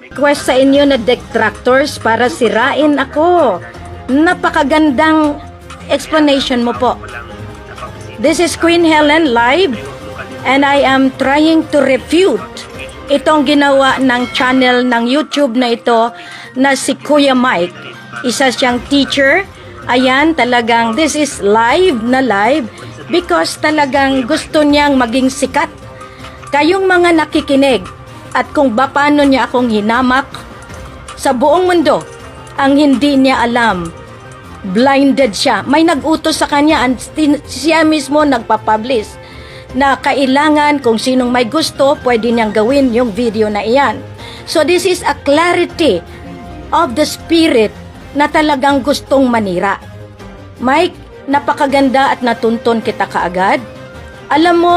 request sa inyo na detractors para sirain ako. Napakagandang explanation mo po. This is Queen Helen live and I am trying to refute itong ginawa ng channel ng YouTube na ito na si Kuya Mike. Isa siyang teacher. Ayan, talagang this is live na live because talagang gusto niyang maging sikat. Kayong mga nakikinig at kung paano niya akong hinamak sa buong mundo, ang hindi niya alam, blinded siya. May nag-utos sa kanya at siya mismo nagpapublish na kailangan kung sinong may gusto, pwede niyang gawin yung video na iyan. So this is a clarity of the spirit na talagang gustong manira. Mike, napakaganda at natuntun kita kaagad. Alam mo,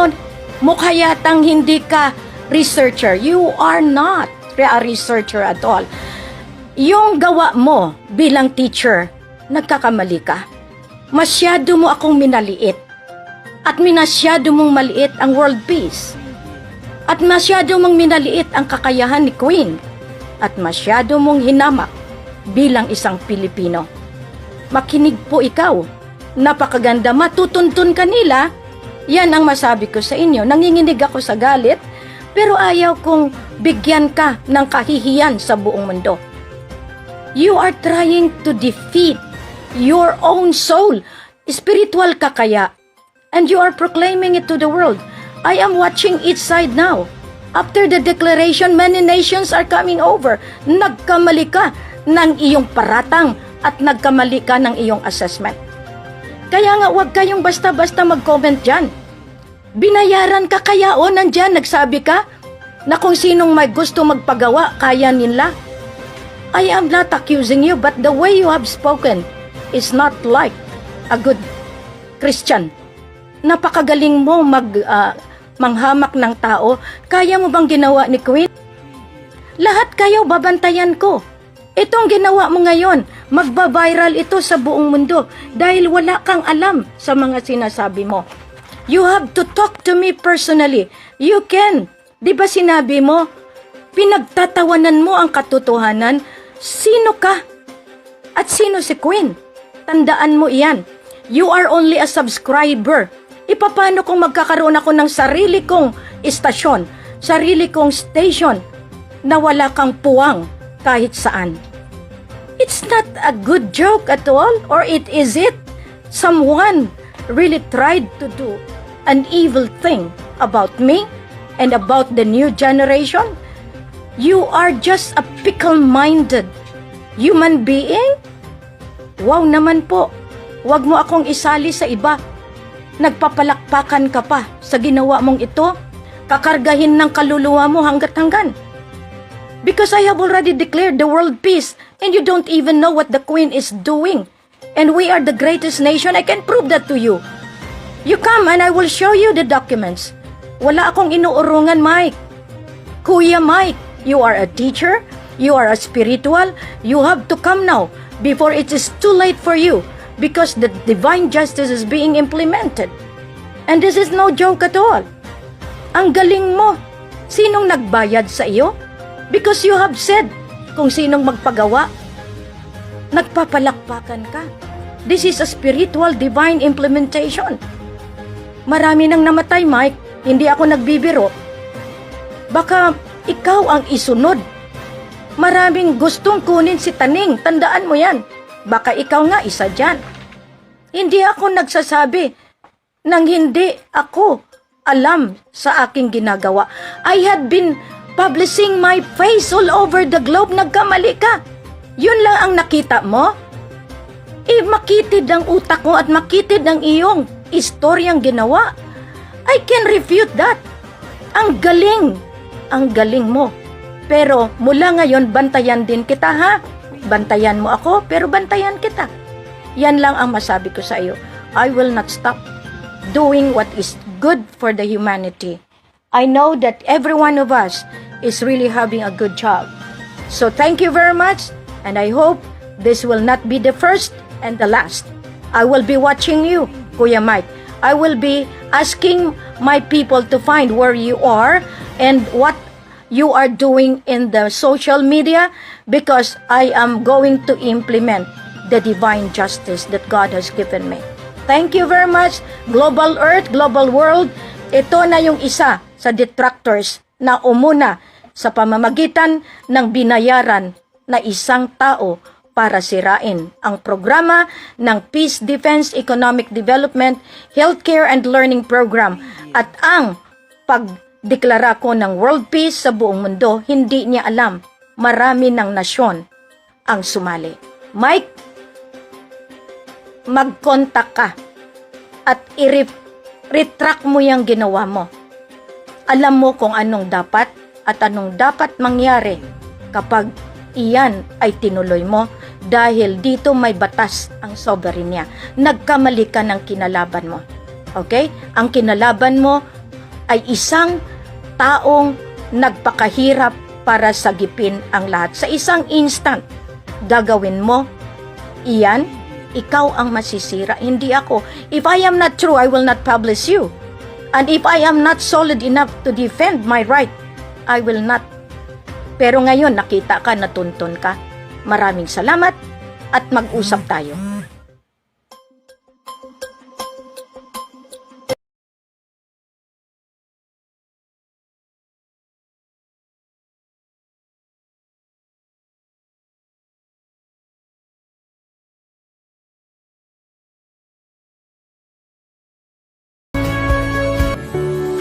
mukha yatang hindi ka researcher. You are not a researcher at all. Yung gawa mo bilang teacher, nagkakamali ka. Masyado mo akong minaliit. At masyado mong maliit ang world peace. At masyado mong minaliit ang kakayahan ni Queen. At masyado mong hinamak bilang isang Pilipino. Makinig po ikaw. Napakaganda, matutuntun kanila. Yan ang masabi ko sa inyo. Nanginginig ako sa galit, pero ayaw kong bigyan ka ng kahihiyan sa buong mundo. You are trying to defeat your own soul. Spiritual ka kaya. And you are proclaiming it to the world. I am watching each side now. After the declaration, many nations are coming over. Nagkamali ka ng iyong paratang at nagkamali ka ng iyong assessment. Kaya nga, huwag kayong basta-basta mag-comment dyan. Binayaran ka kaya o nandyan, nagsabi ka na kung sinong may gusto magpagawa, kaya nila. I am not accusing you, but the way you have spoken is not like a good Christian. Napakagaling mo manghamak ng tao. Kaya mo bang ginawa ni Queen? Lahat kayo babantayan ko. Itong ginawa mo ngayon, magba-viral ito sa buong mundo dahil wala kang alam sa mga sinasabi mo. You have to talk to me personally. You can. Di ba sinabi mo, pinagtatawanan mo ang katotohanan, sino ka? At sino si Queen? Tandaan mo iyan. You are only a subscriber. Ipapano kung magkakaroon ako ng sarili kong istasyon, sarili kong station na wala kang puwang kahit saan. It's not a good joke at all, or is it? Someone really tried to do an evil thing about me and about the new generation? You are just a fickle-minded human being? Wow naman po. Huwag mo akong isali sa iba. Nagpapalakpakan ka pa sa ginawa mong ito. Kakargahin ng kaluluwa mo hanggat-hanggan. Because I have already declared the world peace and you don't even know what the Queen is doing. And we are the greatest nation. I can prove that to you. You come and I will show you the documents. Wala akong inuurungan, Mike. Kuya Mike, you are a teacher. You are a spiritual. You have to come now before it is too late for you because the divine justice is being implemented. And this is no joke at all. Ang galing mo. Sinong nagbayad sa iyo? Because you have said kung sinong magpagawa. Nagpapalakpakan ka. This is a spiritual divine implementation. Marami nang namatay, Mike. Hindi ako nagbibiro. Baka ikaw ang isunod. Maraming gustong kunin si Taning. Tandaan mo yan. Baka ikaw nga isa dyan. Hindi ako nagsasabi nang hindi ako alam sa aking ginagawa. I had been publishing my face all over the globe. Nagkamali ka. Yun lang ang nakita mo? Makitid ang utak mo at makitid ang iyong istoryang ginawa. I can refute that. Ang galing. Ang galing mo. Pero mula ngayon, bantayan din kita, ha? Bantayan mo ako, pero bantayan kita. Yan lang ang masabi ko sa iyo. I will not stop doing what is good for the humanity. I know that every one of us is really having a good job. So thank you very much, and I hope this will not be the first and the last. I will be watching you, Kuya Mike. I will be asking my people to find where you are and what you are doing in the social media, because I am going to implement the divine justice that God has given me. Thank you very much, Global Earth, Global World. Ito na yung isa sa detractors na umuna sa pamamagitan ng binayaran na isang tao para sirain ang programa ng Peace, Defense, Economic Development, Healthcare and Learning Program at ang pagdeklara ko ng World Peace sa buong mundo. Hindi niya alam, marami ng nasyon ang sumali. Mike, mag-contact ka at i-retract mo yung ginawa mo. Alam mo kung anong dapat at anong dapat mangyari kapag iyan ay tinuloy mo, dahil dito may batas ang soberenya. Nagkamali ka ng kinalaban mo. Okay? Ang kinalaban mo ay isang taong nagpakahirap para sagipin ang lahat. Sa isang instant, gagawin mo iyan, ikaw ang masisira, hindi ako. If I am not true, I will not publish you. And if I am not solid enough to defend my right, I will not. Pero ngayon, nakita ka, natuntun ka. Maraming salamat at mag-usap tayo.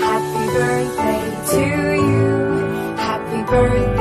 Happy birthday to you. Happy birthday.